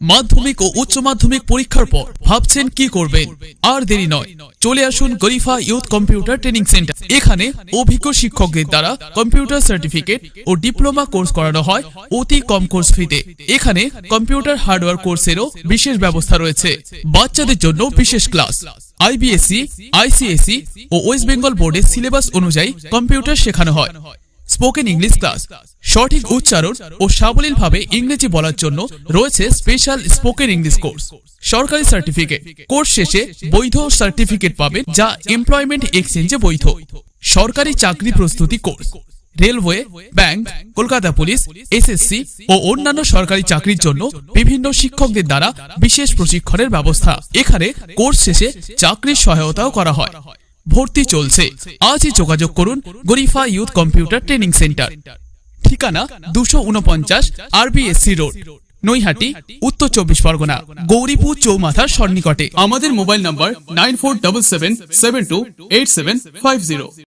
মাধ্যমিক ও উচ্চ মাধ্যমিক পরীক্ষার পর ভাবছেন কি করবেন? আর দেরি নয়, চলে আসুন Garifa youth computer training centre. এখানে অভিজ্ঞ শিক্ষকদের দ্বারা কম্পিউটার সার্টিফিকেট ও ডিপ্লোমা কোর্স করানো হয় অতি কম কোর্স ফিতে। এখানে কম্পিউটার হার্ডওয়্যার কোর্সেরও বিশেষ ব্যবস্থা রয়েছে। বাচ্চাদের জন্য বিশেষ ক্লাস, আইবিএসসি, আইসিএসসি ও ওয়েস্ট বেঙ্গল বোর্ডের সিলেবাস অনুযায়ী কম্পিউটার শেখানো হয়। স্পোকেন ইংলিশ ক্লাস, সঠিক উচ্চারণ ও সাবলীলভাবে ইংরেজি বলার জন্য রয়েছে স্পেশাল স্পোকেন ইংলিশ কোর্স। সরকারি সার্টিফিকেট, কোর্স শেষে বৈধ সার্টিফিকেট পাবেন যা এমপ্লয়মেন্ট এক্সচেঞ্জে বৈধ। সরকারি চাকরি প্রস্তুতি course, railway, bank, Kolkata police, SSC ও অন্যান্য সরকারি চাকরির জন্য বিভিন্ন শিক্ষকদের দ্বারা বিশেষ প্রশিক্ষণের ব্যবস্থা। এখানে কোর্স শেষে চাকরির সহায়তাও করা হয়। ভর্তি চলছে, আজই যোগাযোগ করুন Garifa youth computer training centre. ঠিকানা 249 আরবিএসসি রোড, নৈহাটি, উত্তর 24 পরগনা, গৌরীপুর চৌমাথার সন্নিকটে। আমাদের মোবাইল নাম্বার 9477728750।